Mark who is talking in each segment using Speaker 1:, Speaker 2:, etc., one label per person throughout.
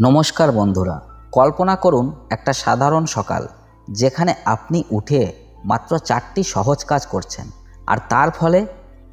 Speaker 1: নমস্কার বন্ধুরা, কল্পনা করুন একটা সাধারণ সকাল যেখানে আপনি উঠে মাত্র 4টি সহজ কাজ করছেন, আর তার ফলে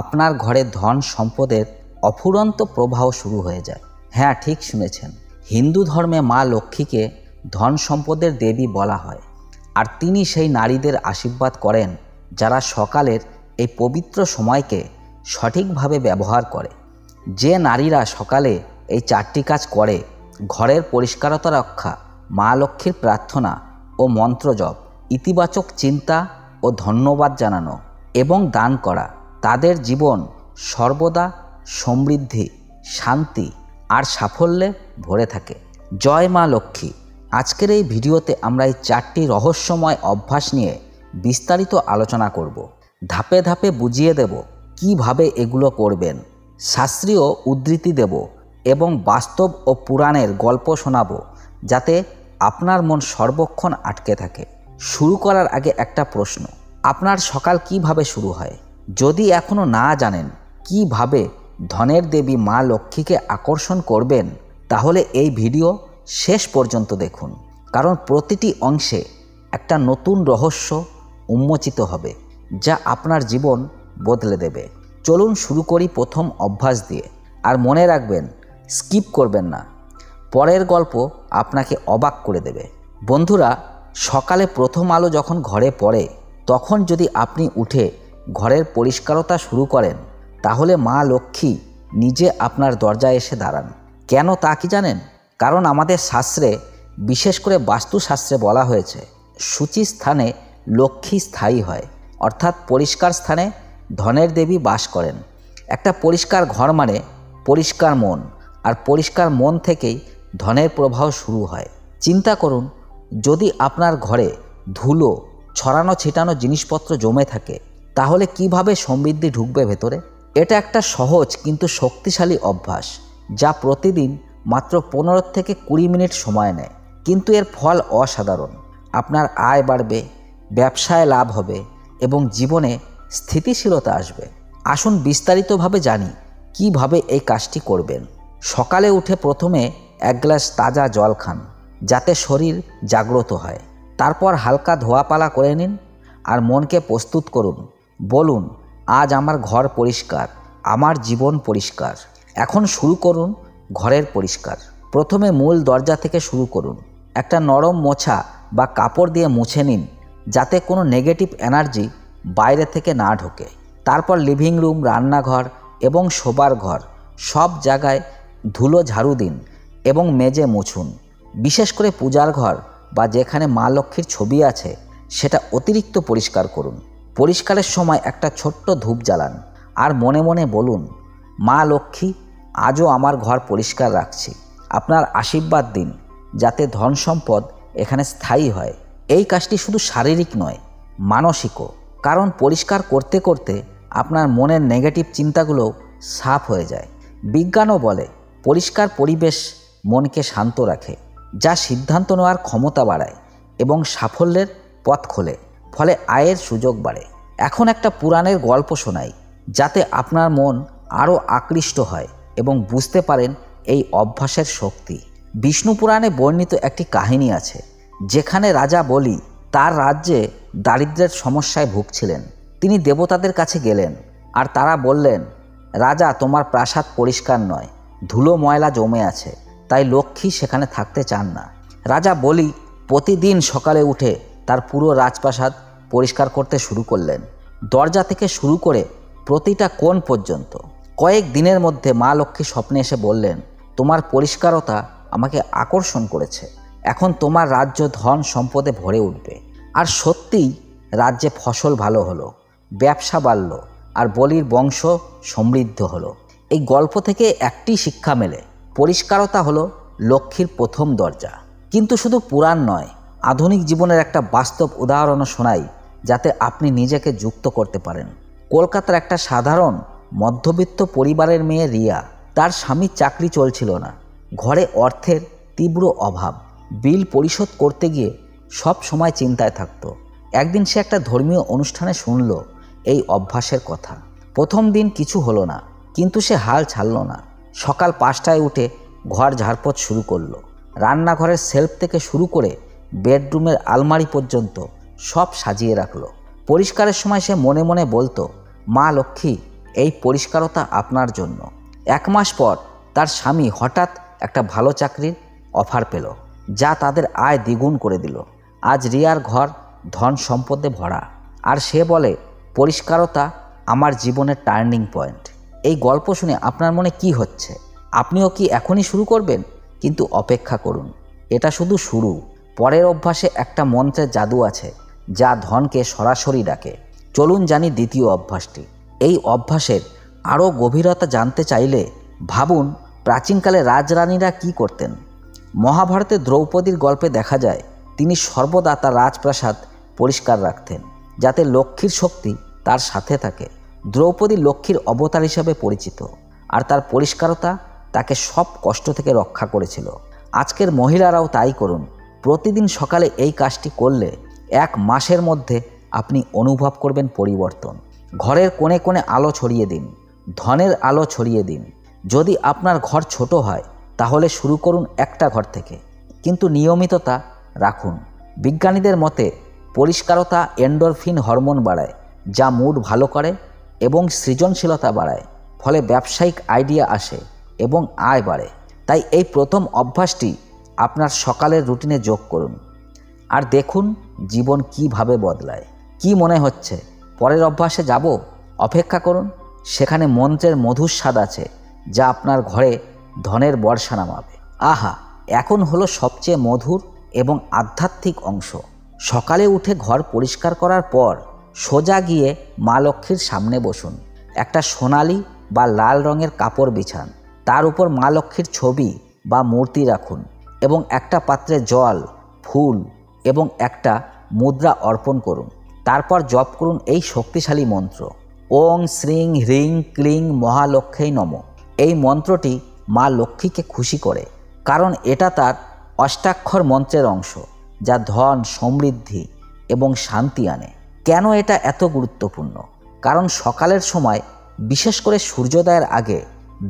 Speaker 1: আপনার ঘরে ধন সম্পদের অফুরন্ত প্রবাহ শুরু হয়ে যায়। হ্যাঁ, ঠিক শুনেছেন, হিন্দু ধর্মে মা লক্ষ্মীকে ধন সম্পদের দেবী বলা হয়, আর তিনি সেই নারীদের আশীর্বাদ করেন যারা সকালের এই পবিত্র সময়কে সঠিকভাবে ব্যবহার করে। যে নারীরা সকালে এই 4টি কাজ করে, ঘরের পরিষ্কারতা রক্ষা, মা লক্ষ্মীর প্রার্থনা ও মন্ত্র জপ, ইতিবাচক চিন্তা ও ধন্যবাদ জানানো এবং দান করা, তাদের জীবন সর্বদা সমৃদ্ধি, শান্তি আর সাফল্যে ভরে থাকে। জয় মা লক্ষ্মী। আজকের এই ভিডিওতে আমরা এই 4টি রহস্যময় অভ্যাস নিয়ে বিস্তারিত আলোচনা করব। ধাপে ধাপে বুঝিয়ে দেব কিভাবে এগুলো করবেন, শাস্ত্রীয় উদ্ধৃতি দেব এবং বাস্তব ও পুরাণের গল্প শোনাব, যাতে আপনার মন সর্বক্ষণ আটকে থাকে। শুরু করার আগে একটা প্রশ্ন, আপনার সকাল কিভাবে শুরু হয়? যদি এখনও না জানেন কিভাবে ধনের দেবী মা লক্ষ্মীকে আকর্ষণ করবেন, তাহলে এই ভিডিও শেষ পর্যন্ত দেখুন, কারণ প্রতিটি অংশে একটা নতুন রহস্য উন্মোচিত হবে যা আপনার জীবন বদলে দেবে। চলুন শুরু করি প্রথম অভ্যাস দিয়ে। আর মনে রাখবেন, স্কিপ করবেন না, পরের গল্প আপনাকে অবাক করে দেবে। বন্ধুরা, সকালে প্রথম আলো যখন ঘরে পড়ে, তখন যদি আপনি উঠে ঘরের পরিষ্কারতা শুরু করেন, তাহলে মা লক্ষ্মী নিজে আপনার দরজায় এসে দাঁড়ান। কেন তা কি জানেন? কারণ আমাদের শাস্ত্রে, বিশেষ করে বাস্তুশাস্ত্রে বলা হয়েছে, শুচি স্থানে লক্ষ্মী স্থায়ী হয়, অর্থাৎ পরিষ্কার স্থানে ধনের দেবী বাস করেন। একটা পরিষ্কার ঘর মানে পরিষ্কার মন, আর পরিষ্কার মন থেকেই ধনের প্রবাহ শুরু হয়। চিন্তা করুন, যদি আপনার ঘরে ধুলো, ছড়ানো ছিটানো জিনিসপত্র জমে থাকে, তাহলে কিভাবে সমৃদ্ধি ঢুকবে ভেতরে? এটা একটা সহজ কিন্তু শক্তিশালী অভ্যাস, যা প্রতিদিন মাত্র 15 থেকে 20 মিনিট সময় নেয়, কিন্তু এর ফল অসাধারণ। আপনার আয় বাড়বে, ব্যবসায় লাভ হবে এবং জীবনে স্থিতিশীলতা আসবে। আসুন বিস্তারিতভাবে জানি কিভাবে এই কাজটি করবেন। সকালে উঠে প্রথমে 1 গ্লাস তাজা জল খান, যাতে শরীর জাগ্রত হয়। তারপর হালকা ধোয়াপালা করে নিন আর মনকে প্রস্তুত করুন। বলুন, আজ আমার ঘর পরিষ্কার, আমার জীবন পরিষ্কার। এখন শুরু করুন ঘরের পরিষ্কার। প্রথমে মূল দরজা থেকে শুরু করুন। একটা নরম মোছা বা কাপড় দিয়ে মুছে নিন, যাতে কোনো নেগেটিভ এনার্জি বাইরে থেকে না ঢোকে। তারপর লিভিং রুম, রান্নাঘর এবং শোবার ঘর সব জায়গায় ধুলো ঝাড়ু দিন এবং মেজে মুছুন। বিশেষ করে পূজার ঘর বা যেখানে মা লক্ষ্মীর ছবি আছে, সেটা অতিরিক্ত পরিষ্কার করুন। পরিষ্কারের সময় একটা ছোট্ট ধূপ জ্বালান আর মনে মনে বলুন, মা লক্ষ্মী, আজও আমার ঘর পরিষ্কার রাখছি। আপনার আশীর্বাদ দিন যাতে ধন সম্পদ এখানে স্থায়ী হয়। এই কাজটি শুধু শারীরিক নয়, মানসিকও, কারণ পরিষ্কার করতে করতে আপনার মনের নেগেটিভ চিন্তাগুলো সাফ হয়ে যায়। বিজ্ঞানও বলে, পরিষ্কার পরিবেশ মনকে শান্ত রাখে, যা সিদ্ধান্ত নেওয়ার ক্ষমতা বাড়ায় এবং সাফল্যের পথ খোলে, ফলে আয়ের সুযোগ বাড়ে। এখন একটা পুরাণের গল্প শোনাই, যাতে আপনার মন আরও আকৃষ্ট হয় এবং বুঝতে পারেন এই অভ্যাসের শক্তি। বিষ্ণু পুরাণে বর্ণিত একটি কাহিনী আছে, যেখানে রাজা বলি তার রাজ্যে দারিদ্র্যের সমস্যায় ভুগছিলেন। তিনি দেবতাদের কাছে গেলেন আর তারা বললেন, রাজা, তোমার প্রাসাদ পরিষ্কার নয়, ধুলো ময়লা জমে আছে, তাই লক্ষ্মী সেখানে থাকতে চান না। রাজা বলি প্রতিদিন সকালে উঠে তার পুরো রাজপ্রাসাদ পরিষ্কার করতে শুরু করলেন, দরজা থেকে শুরু করে প্রতিটা কোণ পর্যন্ত। কয়েক দিনের মধ্যে মা লক্ষ্মী স্বপ্নে এসে বললেন, তোমার পরিষ্কারতা আমাকে আকর্ষণ করেছে, এখন তোমার রাজ্য ধন সম্পদে ভরে উঠবে। আর সত্যিই রাজ্যে ফসল ভালো হলো, ব্যবসা বাড়ল আর বলির বংশ সমৃদ্ধ হলো। এই গল্প থেকে একটি শিক্ষা মেলে, পরিষ্কারতা হলো লক্ষ্মীর প্রথম দরজা। কিন্তু শুধু পুরাণ নয়, আধুনিক জীবনের একটা বাস্তব উদাহরণও শোনাই, যাতে আপনি নিজেকে যুক্ত করতে পারেন। কলকাতার একটা সাধারণ মধ্যবিত্ত পরিবারের মেয়ে রিয়া, তার স্বামীর চাকরি চলছিল না, ঘরে অর্থের তীব্র অভাব, বিল পরিশোধ করতে গিয়ে সব সময় চিন্তায় থাকতো। একদিন সে একটা ধর্মীয় অনুষ্ঠানে শুনল এই অভ্যাসের কথা। প্রথম দিন কিছু হলো না, কিন্তু সে হাল ছাড়ল না। সকাল 5টায় উঠে ঘর ঝাড়পোছ শুরু করলো। রান্নাঘরের সেলফ থেকে শুরু করে বেডরুমের আলমারি পর্যন্ত সব সাজিয়ে রাখলো। পরিষ্কারের সময় সে মনে মনে বলতো, মা লক্ষ্মী, এই পরিষ্কারতা আপনার জন্য। 1 মাস পর তার স্বামী হঠাৎ একটা ভালো চাকরির অফার পেল, যা তাদের আয় দ্বিগুণ করে দিল। আজ রিয়ার ঘর ধন সম্পদে ভরা, আর সে বলে, পরিষ্কারতা আমার জীবনের টার্নিং পয়েন্ট। এই গল্প শুনে আপনার মনে কি হচ্ছে? আপনিও কি এখনই শুরু করবেন? কিন্তু অপেক্ষা করুন, এটা শুধু শুরু। পরের অভ্যাসে একটা মন্ত্রের জাদু আছে, যা ধনকে সরাসরি ডাকে। চলুন জানি দ্বিতীয় অভ্যাসটি। এই অভ্যাসের আরও গভীরতা জানতে চাইলে ভাবুন, প্রাচীনকালে রাজরানীরা কি করতেন। মহাভারতে দ্রৌপদীর গল্পে দেখা যায়, তিনি সর্বদা তার রাজপ্রাসাদ পরিষ্কার রাখতেন, যাতে লক্ষ্মীর শক্তি তার সাথে থাকে। দ্রৌপদী লক্ষ্মীর অবতার হিসাবে পরিচিত, আর তার পরিষ্কারতা তাকে সব কষ্ট থেকে রক্ষা করেছিল। আজকের মহিলারাও তাই করুন। প্রতিদিন সকালে এই কাজটি করলে 1 মাসের মধ্যে আপনি অনুভব করবেন পরিবর্তন। ঘরের কোণে কোণে আলো ছড়িয়ে দিন, ধনের আলো ছড়িয়ে দিন। যদি আপনার ঘর ছোট হয়, তাহলে শুরু করুন একটা ঘর থেকে, কিন্তু নিয়মিততা রাখুন। বিজ্ঞানীদের মতে পরিষ্কারতা এন্ডোরফিন হরমোন বাড়ায়, যা মুড ভালো করে এবং সৃজনশীলতা বাড়ায়। ফলে ব্যবসায়িক আইডিয়া আসে এবং আয় বাড়ে। তাই এই প্রথম অভ্যাসটি আপনার সকালের রুটিনে যোগ করুন, আর দেখুন জীবন কিভাবে বদলায়। কি মনে হচ্ছে পরের অভ্যাসে যাব? অপেক্ষা করুন, সেখানে মন্ত্রের মধুর স্বাদ আছে, যা আপনার ঘরে ধনের বর্ষা নামাবে। আহা, এখন হলো সবচেয়ে মধুর এবং আধ্যাত্মিক অংশ। সকালে উঠে ঘর পরিষ্কার করার পর সোজা গিয়ে মা লক্ষ্মীর সামনে বসুন। একটা সোনালি বা লাল রঙের কাপড় বিছান, তার উপর মা লক্ষ্মীর ছবি বা মূর্তি রাখুন এবং একটা পাত্রে জল, ফুল এবং একটা মুদ্রা অর্পণ করুন। তারপর জপ করুন এই শক্তিশালী মন্ত্র, ওং শ্রীং হ্রিং ক্লিং মহালক্ষ্মী নমঃ। এই মন্ত্রটি মা লক্ষ্মীকে খুশি করে, কারণ এটা তার অষ্টাক্ষর মন্ত্রের অংশ, যা ধন, সমৃদ্ধি এবং শান্তি আনে। কেন এটা এত গুরুত্বপূর্ণ? কারণ সকালের সময়, বিশেষ করে সূর্যোদয়ের আগে,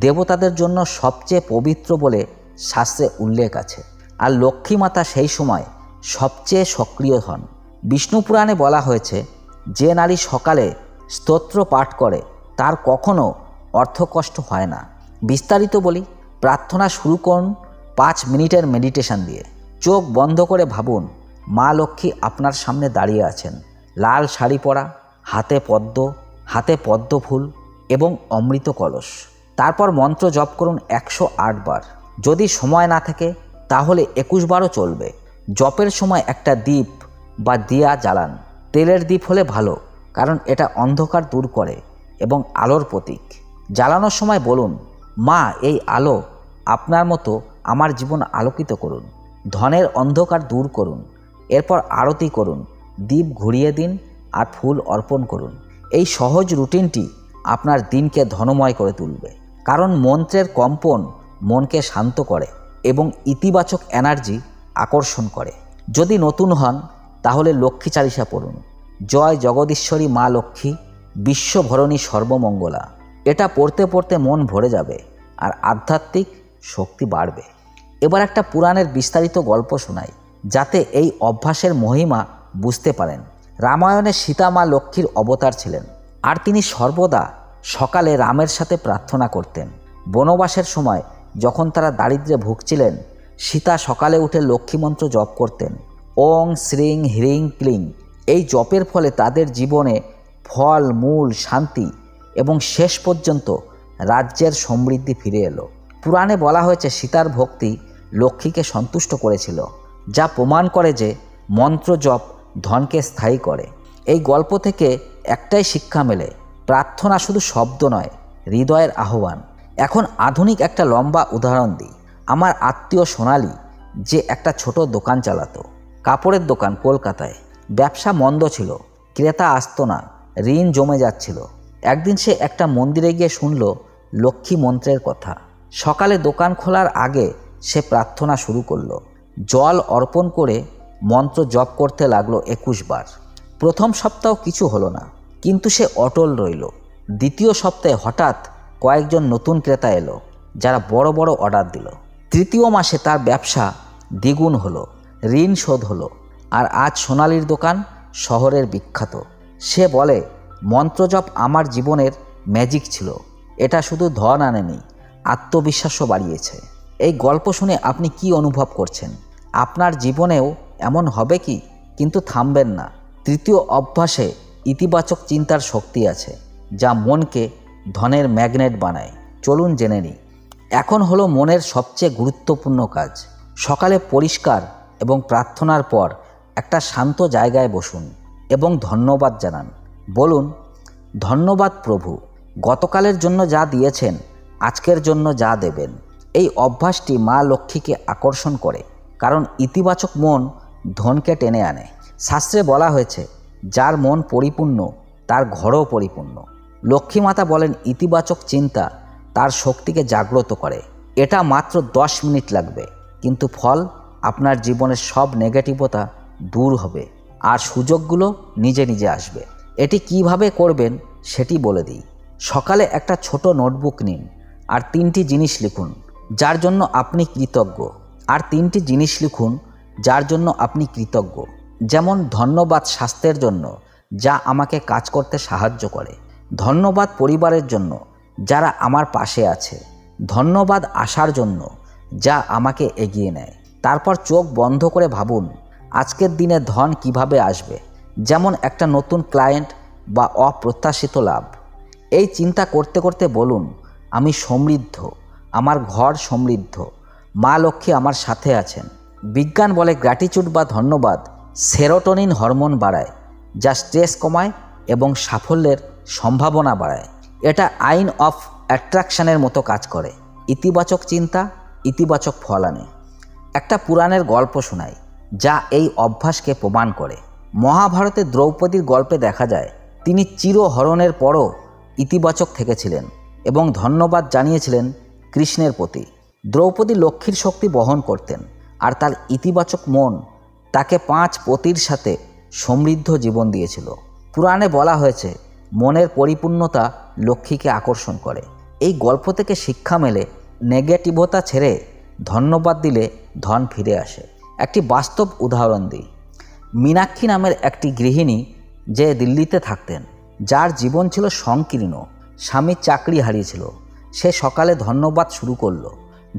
Speaker 1: দেবতাদের জন্য সবচেয়ে পবিত্র বলে শাস্ত্রে উল্লেখ আছে, আর লক্ষ্মী মাতা সেই সময় সবচেয়ে সক্রিয় হন। বিষ্ণু পুরাণে বলা হয়েছে, যে নারী সকালে স্তোত্র পাঠ করে তার কখনো অর্থকষ্ট হয় না। বিস্তারিত বলি, প্রার্থনা শুরু করুন 5 মিনিটের মেডিটেশন দিয়ে। চোখ বন্ধ করে ভাবুন, মা লক্ষ্মী আপনার সামনে দাঁড়িয়ে আছেন, লাল শাড়ি পরা, হাতে পদ্ম ফুল এবং অমৃত কলস। তারপর মন্ত্র জপ করুন 108 বার। যদি সময় না থাকে তাহলে 21 বারও চলবে। জপের সময় একটা দীপ বা দিয়া জ্বালান। তেলের দীপ হলে ভালো, কারণ এটা অন্ধকার দূর করে এবং আলোর প্রতীক। জ্বালানোর সময় বলুন, মা, এই আলো আপনার মতো আমার জীবন আলোকিত করুন, ধনের অন্ধকার দূর করুন। এরপর আরতি করুন, দীপ ঘুরিয়ে দিন আর ফুল অর্পণ করুন। এই সহজ রুটিনটি আপনার দিনকে ধনময় করে তুলবে, কারণ মন্ত্রের কম্পন মনকে শান্ত করে এবং ইতিবাচক এনার্জি আকর্ষণ করে। যদি নতুন হন তাহলে লক্ষ্মী চালিসা পড়ুন, জয় জগদীশ্বরী মা লক্ষ্মী, বিশ্বভরণী সর্বমঙ্গলা। এটা পড়তে পড়তে মন ভরে যাবে আর আধ্যাত্মিক শক্তি বাড়বে। এবার একটা পুরাণের বিস্তারিত গল্প শোনাই, যাতে এই অভ্যাসের মহিমা বুঝতে পারেন। রামায়ণে সীতা মা লক্ষ্মীর অবতার ছিলেন, আর তিনি সর্বদা সকালে রামের সাথে প্রার্থনা করতেন। বনবাসের সময় যখন তারা দারিদ্র্যে ভুগছিলেন, সীতা সকালে উঠে লক্ষ্মী মন্ত্র জপ করতেন, ওং শ্রীং হ্রিং ক্লিং। এই জপের ফলে তাদের জীবনে ফল, মূল, শান্তি এবং শেষ পর্যন্ত রাজ্যের সমৃদ্ধি ফিরে এলো। পুরাণে বলা হয়েছে, সীতার ভক্তি লক্ষ্মীকে সন্তুষ্ট করেছিল, যা প্রমাণ করে যে মন্ত্র জপ ধনকে স্থায়ী করে। এই গল্প থেকে একটাই শিক্ষা মেলে, প্রার্থনা শুধু শব্দ নয়, হৃদয়ের আহ্বান। এখন আধুনিক একটা লম্বা উদাহরণ দিই। আমার আত্মীয় সোনালি, যে একটা ছোট দোকান চালাতো, কাপড়ের দোকান, কলকাতায়। ব্যবসা মন্দ ছিল, ক্রেতা আসতো না, ঋণ জমে যাচ্ছিল। একদিন সে একটা মন্দিরে গিয়ে শুনল লক্ষ্মী মন্ত্রের কথা। সকালে দোকান খোলার আগে সে প্রার্থনা শুরু করলো, জল অর্পণ করে মন্ত্র জপ করতে লাগলো 21 বার। প্রথম সপ্তাহ কিছু হলো না, কিন্তু সে অটল রইল। দ্বিতীয় সপ্তাহে হঠাৎ কয়েকজন নতুন ক্রেতা এলো, যারা বড় বড় অর্ডার দিল। তৃতীয় মাসে তার ব্যবসা দ্বিগুণ হলো, ঋণ শোধ হলো। আর আজ সোনালির দোকান শহরের বিখ্যাত। সে বলে, মন্ত্রজপ আমার জীবনের ম্যাজিক ছিল। এটা শুধু ধন আনেনি, আত্মবিশ্বাসও বাড়িয়েছে। এই গল্প শুনে আপনি কি অনুভব করছেন? আপনার জীবনেও এমন হবে কি? কিন্তু থামবেন না। তৃতীয় অভ্যাসে ইতিবাচক চিন্তার শক্তি আছে, যা মনকে ধনের ম্যাগনেট বানায়। চলুন জেনে নিই। এখন হলো মনের সবচেয়ে গুরুত্বপূর্ণ কাজ। সকালে পরিষ্কার এবং প্রার্থনার পর একটা শান্ত জায়গায় বসুন এবং ধন্যবাদ জানান। বলুন, ধন্যবাদ প্রভু, গতকালের জন্য যা দিয়েছেন, আজকের জন্য যা দেবেন। এই অভ্যাসটি মা লক্ষ্মীকে আকর্ষণ করে, কারণ ইতিবাচক মন ধনকে টেনে আনে। শাস্ত্রে বলা হয়েছে, যার মন পরিপূর্ণ তার ঘরও পরিপূর্ণ। লক্ষ্মী মাতা বলেন, ইতিবাচক চিন্তা তার শক্তিকে জাগ্রত করে। এটা মাত্র 10 মিনিট লাগবে, কিন্তু ফল আপনার জীবনের সব নেগেটিভতা দূর হবে আর সুযোগগুলো নিজে নিজে আসবে। এটি কিভাবে করবেন সেটি বলে দিই। সকালে একটা ছোট নোটবুক নিন আর 3টি জিনিস লিখুন যার জন্য আপনি কৃতজ্ঞ। যেমন, ধন্যবাদ স্বাস্থ্যের জন্য, যা আমাকে কাজ করতে সাহায্য করে। ধন্যবাদ পরিবারের জন্য, যারা আমার পাশে আছে। ধন্যবাদ আশার জন্য, যা আমাকে এগিয়ে নেয়। তারপর চোখ বন্ধ করে ভাবুন, আজকের দিনে ধন কিভাবে আসবে। যেমন একটা নতুন ক্লায়েন্ট বা অপ্রত্যাশিত লাভ। এই চিন্তা করতে করতে বলুন, আমি সমৃদ্ধ, আমার ঘর সমৃদ্ধ, মা লক্ষ্মী আমার সাথে আছেন। বিজ্ঞান বলে, গ্র্যাটিটিউড বা ধন্যবাদ সেরোটোনিন হরমোন বাড়ায়, যা স্ট্রেস কমায় এবং সাফল্যের সম্ভাবনা বাড়ায়। এটা আইন অফ অ্যাট্রাকশনের মতো কাজ করে। ইতিবাচক চিন্তা ইতিবাচক ফল আনে। একটা পুরাণের গল্প শোনাই, যা এই অভ্যাসকে প্রমাণ করে। মহাভারতে দ্রৌপদীর গল্পে দেখা যায়, তিনি চিরহরণের পরও ইতিবাচক থেকেছিলেন এবং ধন্যবাদ জানিয়েছিলেন কৃষ্ণের প্রতি। দ্রৌপদী লক্ষ্মীর শক্তি বহন করতেন, আর তার ইতিবাচক মন তাকে 5 পতির সাথে সমৃদ্ধ জীবন দিয়েছিল। পুরাণে বলা হয়েছে, মনের পরিপূর্ণতা লক্ষ্মীকে আকর্ষণ করে। এই গল্প থেকে শিক্ষা মেলে, নেগেটিভতা ছেড়ে ধন্যবাদ দিলে ধন ফিরে আসে। একটি বাস্তব উদাহরণ দিই। মীনাক্ষী নামের একটি গৃহিণী, যে দিল্লিতে থাকতেন, যার জীবন ছিল সংকীর্ণ, স্বামীর চাকরি হারিয়েছিল। সে সকালে ধন্যবাদ শুরু করলো।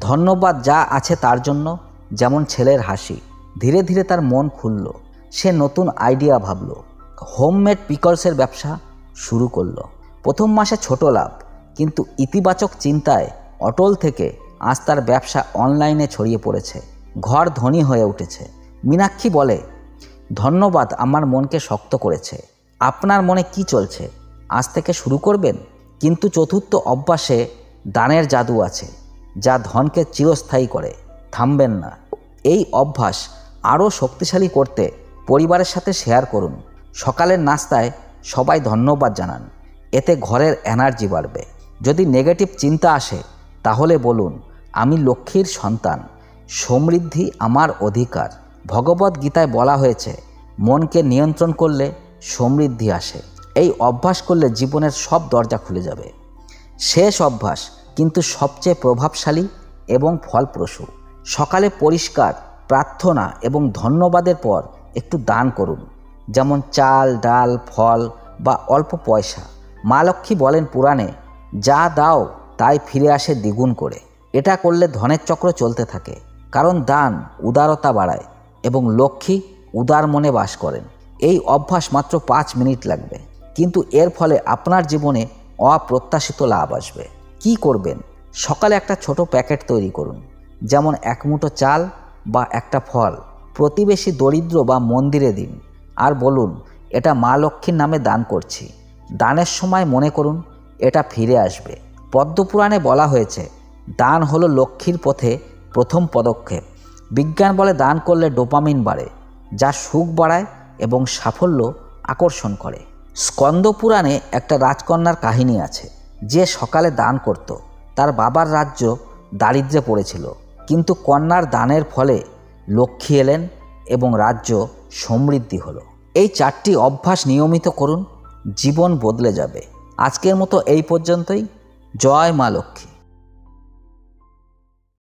Speaker 1: ধন্যবাদ যা আছে তার জন্য, যেমন ছেলের হাসি। ধীরে ধীরে তার মন খুলল। সে নতুন আইডিয়া ভাবল, হোমমেড পিকলসের ব্যবসা শুরু করলো। প্রথম মাসে ছোট লাভ, কিন্তু ইতিবাচক চিন্তায় অটল থেকে আজ তার ব্যবসা অনলাইনে ছড়িয়ে পড়েছে। ঘর ধনী হয়ে উঠেছে। মীনাক্ষী বলে, ধন্যবাদ আমার মনকে শক্ত করেছে। আপনার মনে কি চলছে? আজ থেকে শুরু করবেন। কিন্তু চতুর্থ অভ্যাসে দানের জাদু আছে, যা ধনকে চিরস্থায়ী করে। থামবেন না। এই অভ্যাস আরও শক্তিশালী করতে পরিবারের সাথে শেয়ার করুন। সকালের নাস্তায় সবাই ধন্যবাদ জানান। এতে ঘরের এনার্জি বাড়বে। যদি নেগেটিভ চিন্তা আসে, তাহলে বলুন, আমি লক্ষ্মীর সন্তান, সমৃদ্ধি আমার অধিকার। ভগবদ গীতায় বলা হয়েছে, মনকে নিয়ন্ত্রণ করলে সমৃদ্ধি আসে। এই অভ্যাস করলে জীবনের সব দরজা খুলে যাবে। শেষ অভ্যাস, কিন্তু সবচেয়ে প্রভাবশালী এবং ফলপ্রসূ। সকালে পরিষ্কার, প্রার্থনা এবং ধন্যবাদের পর একটু দান করুন। যেমন চাল, ডাল, ফল বা অল্প পয়সা। মা লক্ষ্মী বলেন পুরাণে, যা দাও তাই ফিরে আসে দ্বিগুণ করে। এটা করলে ধনের চক্র চলতে থাকে, কারণ দান উদারতা বাড়ায় এবং লক্ষ্মী উদার মনে বাস করেন। এই অভ্যাস মাত্র 5 মিনিট লাগবে, কিন্তু এর ফলে আপনার জীবনে অপ্রত্যাশিত লাভ আসবে। কি করবেন? সকালে একটা ছোট প্যাকেট তৈরি করুন, যেমন 1 মুঠো চাল বা একটা ফল। প্রতিবেশী, দরিদ্র বা মন্দিরে দিন, আর বলুন, এটা মা লক্ষ্মীর নামে দান করছি। দানের সময় মনে করুন, এটা ফিরে আসবে। পদ্মপুরাণে বলা হয়েছে, দান হলো লক্ষ্মীর পথে প্রথম পদক্ষেপ। বিজ্ঞান বলে, দান করলে ডোপামিন বাড়ে, যা সুখ বাড়ায় এবং সাফল্য আকর্ষণ করে। স্কন্দ পুরাণে একটা রাজকন্যার কাহিনী আছে, যে সকালে দান করত। তার বাবার রাজ্য দারিদ্র্যে পড়েছিল, কিন্তু কন্যার দানের ফলে লক্ষ্মী এলেন এবং রাজ্য সমৃদ্ধি হলো। এই 4টি অভ্যাস নিয়মিত করুন, জীবন বদলে যাবে। আজকের মতো এই পর্যন্তই। জয় মা লক্ষ্মী।